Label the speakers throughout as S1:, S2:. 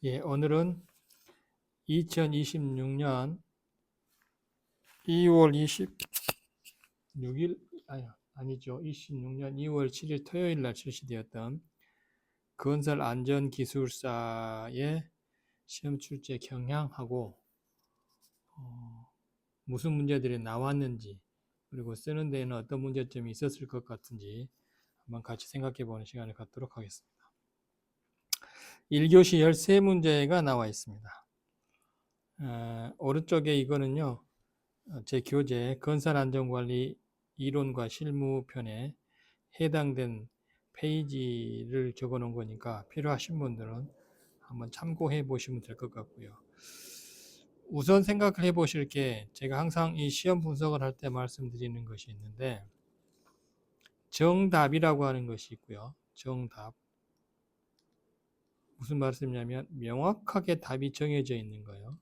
S1: 예, 오늘은 2026년 2월 26일, 아니죠. 26년 2월 7일 토요일 날 출시되었던 건설안전기술사의 시험 출제 경향하고 무슨 문제들이 나왔는지, 그리고 쓰는 데에는 어떤 문제점이 있었을 것 같은지 한번 같이 생각해 보는 시간을 갖도록 하겠습니다. 1교시 13문제가 나와 있습니다. 오른쪽에 이거는요, 제 교재 건설안전관리 이론과 실무편에 해당된 페이지를 적어 놓은 거니까 필요하신 분들은 한번 참고해 보시면 될 것 같고요. 우선 생각을 해 보실 게, 제가 항상 이 시험 분석을 할 때 말씀드리는 것이 있는데, 정답이라고 하는 것이 있고요. 정답. 무슨 말씀이냐면 명확하게 답이 정해져 있는 거예요.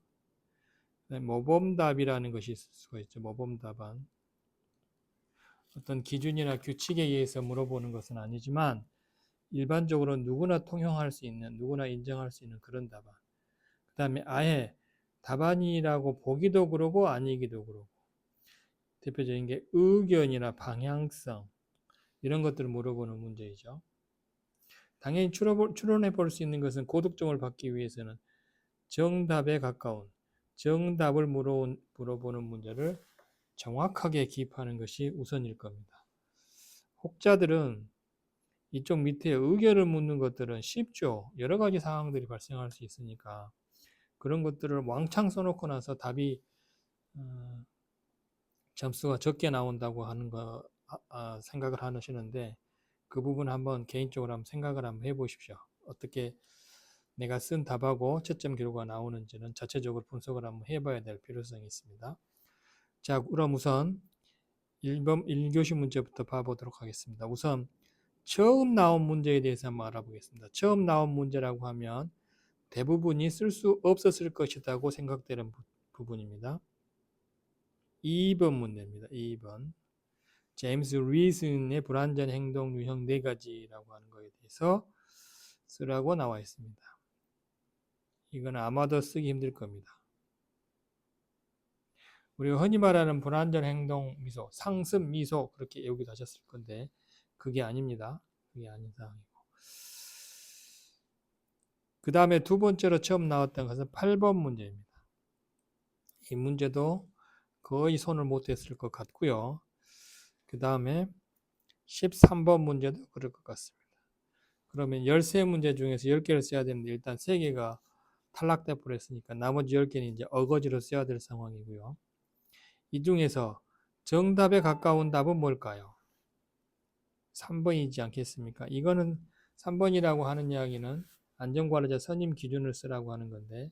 S1: 모범답이라는 것이 있을 수가 있죠. 모범답안. 어떤 기준이나 규칙에 의해서 물어보는 것은 아니지만 일반적으로 누구나 통용할 수 있는, 누구나 인정할 수 있는 그런 답안. 그 다음에 아예 답안이라고 보기도 그러고 아니기도 그러고, 대표적인 게 의견이나 방향성, 이런 것들을 물어보는 문제이죠. 당연히 추론해 볼 수 있는 것은 고득점을 받기 위해서는 정답에 가까운, 정답을 물어보는 문제를 정확하게 기입하는 것이 우선일 겁니다. 혹자들은 이쪽 밑에 의견을 묻는 것들은 쉽죠. 여러 가지 상황들이 발생할 수 있으니까 그런 것들을 왕창 써놓고 나서 답이 점수가 적게 나온다고 하는 거 생각을 하시는데, 그 부분 한번 개인적으로 한번 생각을 한번 해보십시오. 어떻게 내가 쓴 답하고 채점 결과가 나오는지는 자체적으로 분석을 한번 해봐야 될 필요성이 있습니다. 자, 그럼 우선 1교시 문제부터 봐보도록 하겠습니다. 우선 처음 나온 문제에 대해서 한번 알아보겠습니다. 처음 나온 문제라고 하면 대부분이 쓸 수 없었을 것이라고 생각되는 부분입니다. 2번 문제입니다. 2번. 제임스 리슨의 불완전 행동 유형 4가지라고 하는 것에 대해서 쓰라고 나와 있습니다. 이건 아마도 쓰기 힘들 겁니다. 우리가 흔히 말하는 불완전 행동 미소, 상습 미소, 그렇게 여기도 하셨을 건데 그게 아닙니다. 그게 아닌 상황이고. 그 다음에 두 번째로 처음 나왔던 것은 8번 문제입니다. 이 문제도 거의 손을 못 댔을 것 같고요. 그 다음에 13번 문제도 그럴 것 같습니다. 그러면 13문제 중에서 10개를 써야 되는데 일단 3개가 탈락돼 버렸으니까 나머지 10개는 이제 어거지로 써야 될 상황이고요. 이 중에서 정답에 가까운 답은 뭘까요? 3번이지 않겠습니까? 이거는 3번이라고 하는 이야기는 안전관리자 선임 기준을 쓰라고 하는 건데,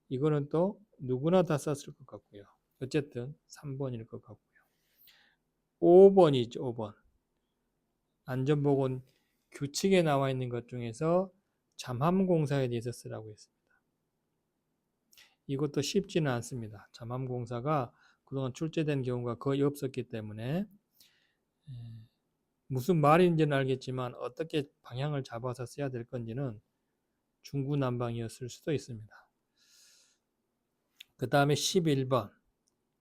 S1: 이거는 또 누구나 다 썼을 것 같고요. 어쨌든 3번일 것 같고요. 5번이죠. 5번. 안전보건 규칙에 나와 있는 것 중에서 잠함공사에 대해서 쓰라고 했습니다. 이것도 쉽지는 않습니다. 잠함공사가 그동안 출제된 경우가 거의 없었기 때문에 무슨 말인지는 알겠지만 어떻게 방향을 잡아서 써야 될 건지는 중구난방이었을 수도 있습니다. 그 다음에 11번.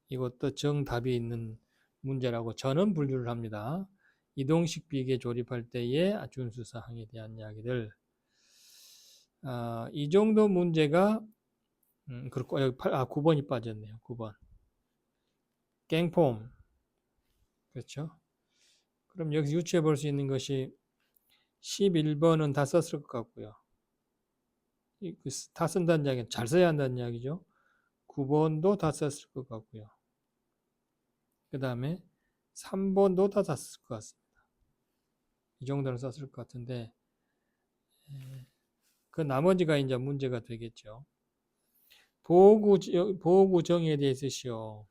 S1: 이것도 정답이 있는 문제라고 저는 분류를 합니다. 이동식 비계 조립할 때의 준수사항에 대한 이야기들. 이 정도 문제가 그렇고 여기 9번이 빠졌네요. 9번. 갱폼. 그렇죠? 그럼 여기서 유추해 볼 수 있는 것이 11번은 다 썼을 것 같고요. 다 쓴다는 이야기는 잘 써야 한다는 이야기죠. 9번도 다 썼을 것 같고요. 그 다음에 3번도 다 썼을 것 같습니다. 이 정도는 썼을 것 같은데 그 나머지가 이제 문제가 되겠죠. 보호구 정의에 대해서요.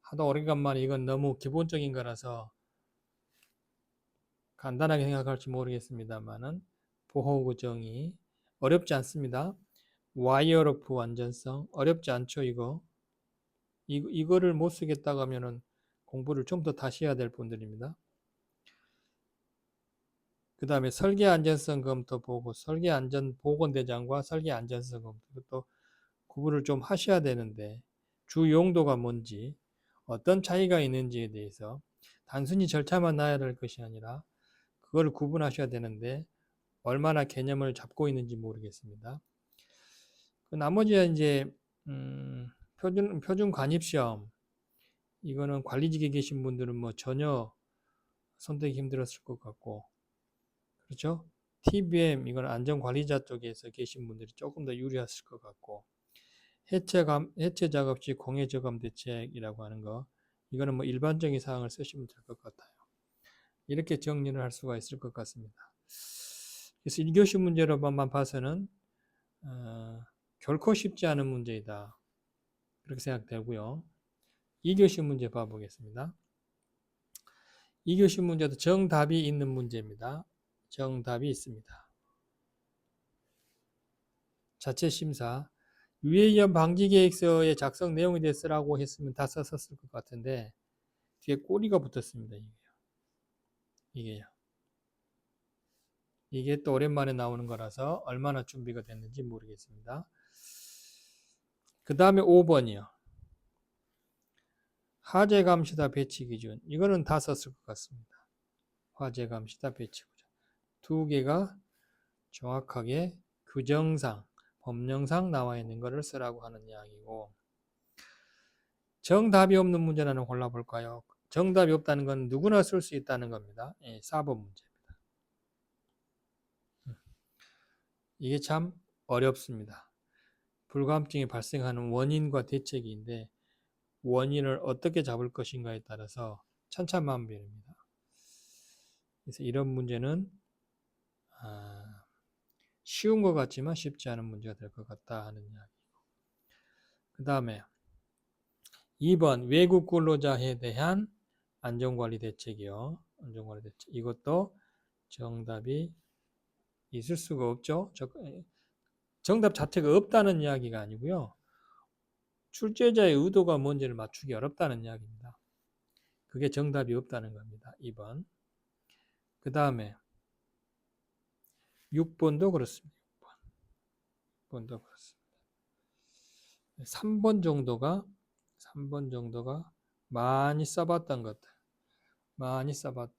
S1: 하도 오래간만에 이건 너무 기본적인 거라서 간단하게 생각할지 모르겠습니다만은 보호구 정의 어렵지 않습니다. 와이어로프 완전성 어렵지 않죠. 이거를 못 쓰겠다고 하면은 공부를 좀 더 다시 해야 될 분들입니다. 그 다음에 설계 안전성 검토 보고, 설계 안전 보건대장과 설계 안전성 검토, 이것도 구분을 좀 하셔야 되는데, 주 용도가 뭔지, 어떤 차이가 있는지에 대해서 단순히 절차만 나야 될 것이 아니라 그걸 구분하셔야 되는데 얼마나 개념을 잡고 있는지 모르겠습니다. 그 나머지는 이제 표준 관입시험, 이거는 관리직에 계신 분들은 뭐 전혀 선택이 힘들었을 것 같고, 그렇죠? TBM, 이건 안전관리자 쪽에서 계신 분들이 조금 더 유리했을 것 같고, 해체 작업 시 공해 저감 대책이라고 하는 거, 이거는 뭐 일반적인 사항을 쓰시면 될 것 같아요. 이렇게 정리를 할 수가 있을 것 같습니다. 그래서 1교시 문제로만 봐서는 결코 쉽지 않은 문제이다, 그렇게 생각되고요. 2교시 문제 봐보겠습니다. 2교시 문제도 정답이 있는 문제입니다. 정답이 있습니다. 자체 심사, 유해이염 방지 계획서의 작성 내용에 대해 쓰라고 했으면 다 썼을 것 같은데 뒤에 꼬리가 붙었습니다. 이게요. 이게 또 오랜만에 나오는 거라서 얼마나 준비가 됐는지 모르겠습니다. 그 다음에 5번이요. 화재 감시다 배치 기준. 이거는 다 썼을 것 같습니다. 화재 감시다 배치 기준. 두 개가 정확하게 규정상, 법령상 나와 있는 것을 쓰라고 하는 이야기고, 정답이 없는 문제는 하나 골라볼까요? 정답이 없다는 건 누구나 쓸 수 있다는 겁니다. 4번 문제입니다. 이게 참 어렵습니다. 불감증이 발생하는 원인과 대책인데 원인을 어떻게 잡을 것인가에 따라서 천차만별입니다. 그래서 이런 문제는 쉬운 것 같지만 쉽지 않은 문제가 될 것 같다 하는 이야기고, 그 다음에 2번 외국 근로자에 대한 안전관리 대책이요. 안전관리 대책. 이것도 정답이 있을 수가 없죠. 정답 자체가 없다는 이야기가 아니고요. 출제자의 의도가 뭔지를 맞추기 어렵다는 이야기입니다. 그게 정답이 없다는 겁니다. 2번. 그 다음에 6번도 그렇습니다. 6번도 그렇습니다. 3번 정도가 많이 써봤던 것들, 많이 써봤던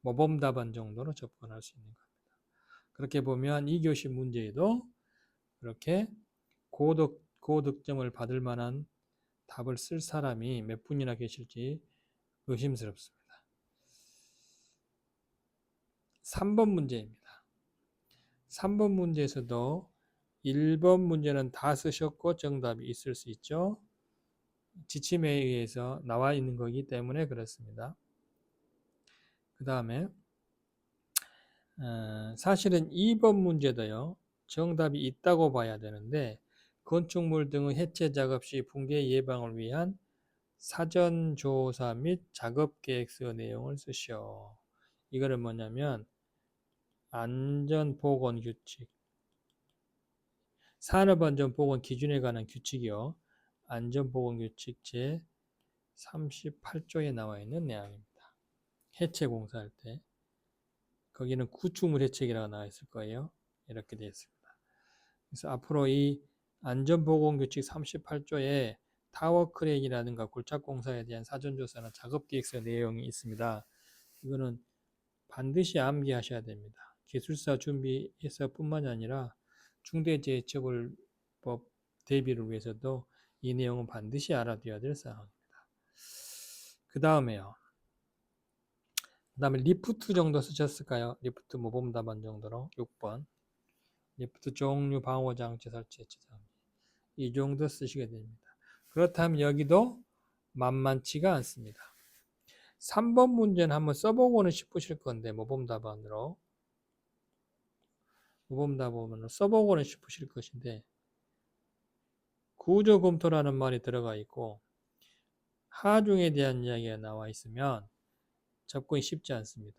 S1: 모범 답안 정도로 접근할 수 있는 겁니다. 그렇게 보면 2교시 문제에도 그렇게 고득점을 받을 만한 답을 쓸 사람이 몇 분이나 계실지 의심스럽습니다. 3번 문제입니다. 3번 문제에서도 1번 문제는 다 쓰셨고 정답이 있을 수 있죠. 지침에 의해서 나와 있는 거기 때문에 그렇습니다. 그 다음에 사실은 2번 문제도요. 정답이 있다고 봐야 되는데 건축물 등의 해체 작업 시 붕괴 예방을 위한 사전 조사 및 작업 계획서 내용을 쓰시오. 이거는 뭐냐면 안전보건 규칙, 산업안전보건 기준에 관한 규칙이요. 안전보건 규칙 제 38조에 나와 있는 내용입니다. 해체 공사할 때 거기는 구축물 해체기라고 나와 있을 거예요. 이렇게 되어 있습니다. 그래서 앞으로 이 안전보건규칙 38조에 타워크랙이라든가 골착공사에 대한 사전조사나 작업계획서 내용이 있습니다. 이거는 반드시 암기하셔야 됩니다. 기술사 준비해서 뿐만이 아니라 중대재해처벌법 대비를 위해서도 이 내용은 반드시 알아둬야 될 사항입니다. 그 다음에 리프트 정도 쓰셨을까요? 리프트 모범 답안 정도로 6번. 리프트 종류 방호 장치 설치 해체장. 이 정도 쓰시게 됩니다. 그렇다면 여기도 만만치가 않습니다. 3번 문제는 한번 써보고는 싶으실 건데 모범 답안으로 써보고는 싶으실 것인데 구조 검토라는 말이 들어가 있고 하중에 대한 이야기가 나와 있으면 접근이 쉽지 않습니다.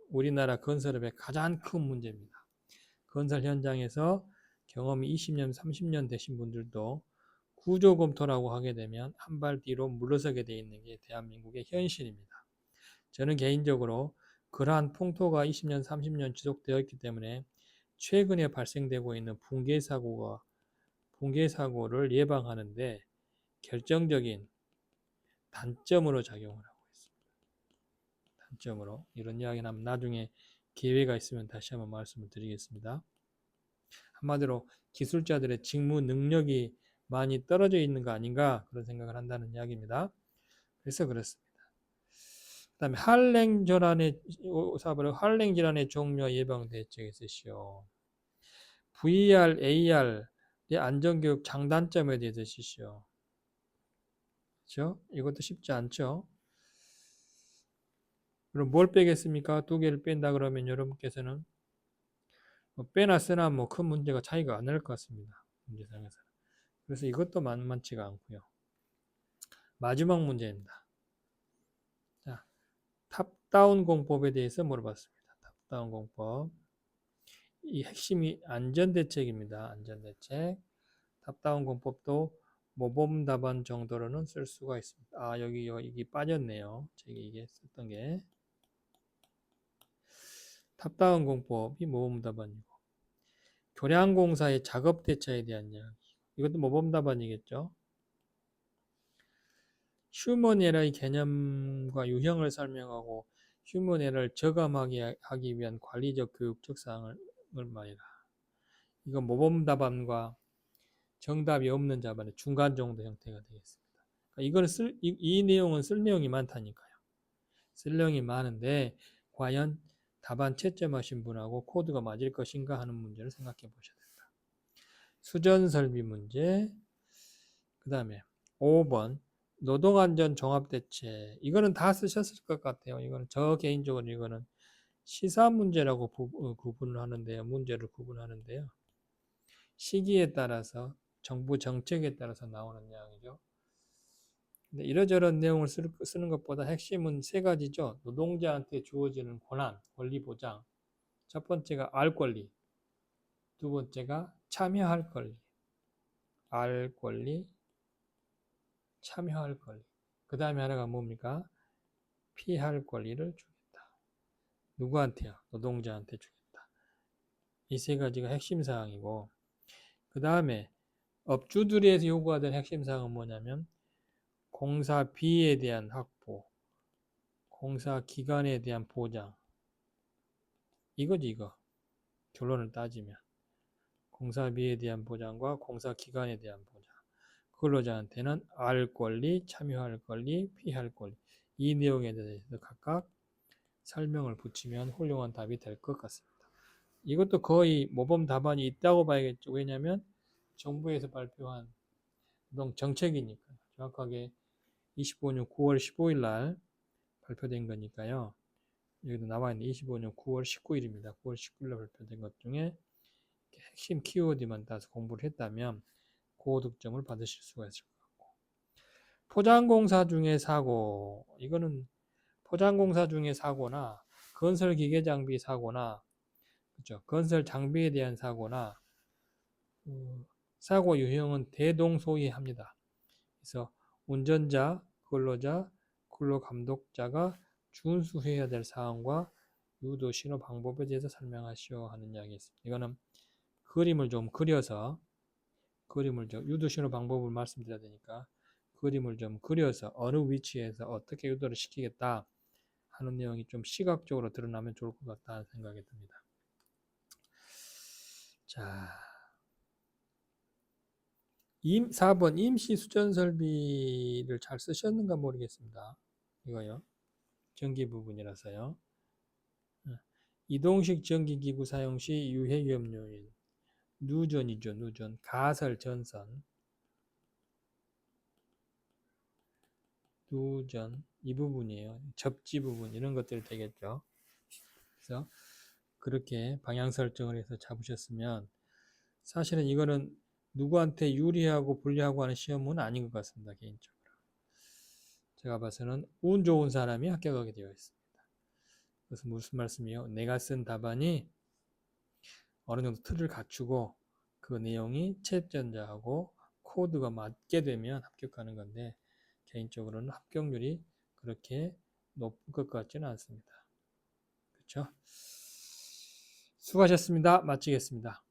S1: 우리나라 건설업의 가장 큰 문제입니다. 건설 현장에서 경험이 20년, 30년 되신 분들도 구조 검토라고 하게 되면 한 발 뒤로 물러서게 되어 있는 게 대한민국의 현실입니다. 저는 개인적으로 그러한 풍토가 20년, 30년 지속되어 있기 때문에 최근에 발생되고 있는 붕괴 사고를 예방하는데 결정적인 단점으로 작용을 하고 있습니다. 단점으로. 이런 이야기는 한번 나중에 기회가 있으면 다시 한번 말씀을 드리겠습니다. 한마디로 기술자들의 직무 능력이 많이 떨어져 있는 거 아닌가 그런 생각을 한다는 이야기입니다. 그래서 그렇습니다. 그 다음에 할랭 질환의 종류와 예방 대책에 쓰시오. VR, AR의 안전교육 장단점에 대해서 쓰시오. 그렇죠? 이것도 쉽지 않죠? 그럼 뭘 빼겠습니까? 두 개를 뺀다 그러면 여러분께서는 빼나 쓰나 큰 문제가 차이가 안 날 것 같습니다. 문제상에서. 그래서 이것도 만만치가 않고요. 마지막 문제입니다. 자, 탑다운 공법에 대해서 물어봤습니다. 탑다운 공법. 이 핵심이 안전대책입니다. 안전대책. 탑다운 공법도 모범 답안 정도로는 쓸 수가 있습니다. 아, 여기 빠졌네요. 제가 이게 썼던 게. 탑다운 공법이 모범 답안이고. 교량공사의 작업 대처에 대한 이야기. 이것도 모범 답안이겠죠. 휴먼 에러의 개념과 유형을 설명하고 휴먼 에러를 저감하게 하기 위한 관리적 교육적 사항을 말이라. 이건 모범 답안과 정답이 없는 답안의 중간 정도 형태가 되겠습니다. 그러니까 이거는 이 내용은 쓸 내용이 많다니까요. 쓸 내용이 많은데 과연 답안 채점하신 분하고 코드가 맞을 것인가 하는 문제를 생각해 보셔야 된다. 수전 설비 문제. 그 다음에 5번 노동안전 종합대책. 이거는 다 쓰셨을 것 같아요. 이거는 저 개인적으로 이거는 시사 문제라고 구분을 하는데요. 문제를 구분하는데요. 시기에 따라서 정부 정책에 따라서 나오는 내용이죠. 근데 이러저런 내용을 쓰는 것보다 핵심은 세 가지죠. 노동자한테 주어지는 권한, 권리 보장. 첫 번째가 알 권리. 두 번째가 참여할 권리. 알 권리, 참여할 권리. 그 다음에 하나가 뭡니까? 피할 권리를 주겠다. 누구한테요? 노동자한테 주겠다. 이 세 가지가 핵심 사항이고, 그 다음에 업주들에서 요구하던 핵심 사항은 뭐냐면 공사비에 대한 확보, 공사기간에 대한 보장. 이거지 이거. 결론을 따지면. 공사비에 대한 보장과 공사기간에 대한 보장. 근로자한테는 알 권리, 참여할 권리, 피할 권리. 이 내용에 대해서 각각 설명을 붙이면 훌륭한 답이 될 것 같습니다. 이것도 거의 모범 답안이 있다고 봐야겠죠. 왜냐하면 정부에서 발표한 정책이니까 정확하게 25년 9월 15일 날 발표된 거니까요. 여기도 나와 있는 25년 9월 19일입니다. 9월 19일 날 발표된 것 중에 핵심 키워드만 따서 공부를 했다면 고득점을 받으실 수가 있을 것 같고. 포장공사 중에 사고. 이거는 포장공사 중에 사고나 건설 기계 장비 사고나 그렇죠. 건설 장비에 대한 사고나 사고 유형은 대동소이합니다. 그래서 운전자, 근로자, 근로감독자가 준수해야 될 사항과 유도 신호 방법에 대해서 설명하시오 하는 이야기 있습니다. 이거는 그림을 좀 그려서 유도 신호 방법을 말씀드려야 되니까 그림을 좀 그려서 어느 위치에서 어떻게 유도를 시키겠다 하는 내용이 좀 시각적으로 드러나면 좋을 것 같다는 생각이 듭니다. 자, 4번 임시 수전 설비를 잘 쓰셨는가 모르겠습니다. 이거요. 전기 부분이라서요. 이동식 전기기구 사용 시 유해 위험 요인. 누전이죠. 누전. 가설 전선. 누전. 이 부분이에요. 접지 부분. 이런 것들이 되겠죠. 그래서 그렇게 방향 설정을 해서 잡으셨으면 사실은 이거는 누구한테 유리하고 불리하고 하는 시험은 아닌 것 같습니다. 개인적으로. 제가 봐서는 운 좋은 사람이 합격하게 되어 있습니다. 그래서 무슨 말씀이요? 내가 쓴 답안이 어느 정도 틀을 갖추고 그 내용이 채점자하고 코드가 맞게 되면 합격하는 건데 개인적으로는 합격률이 그렇게 높을 것 같지는 않습니다. 그렇죠? 수고하셨습니다. 마치겠습니다.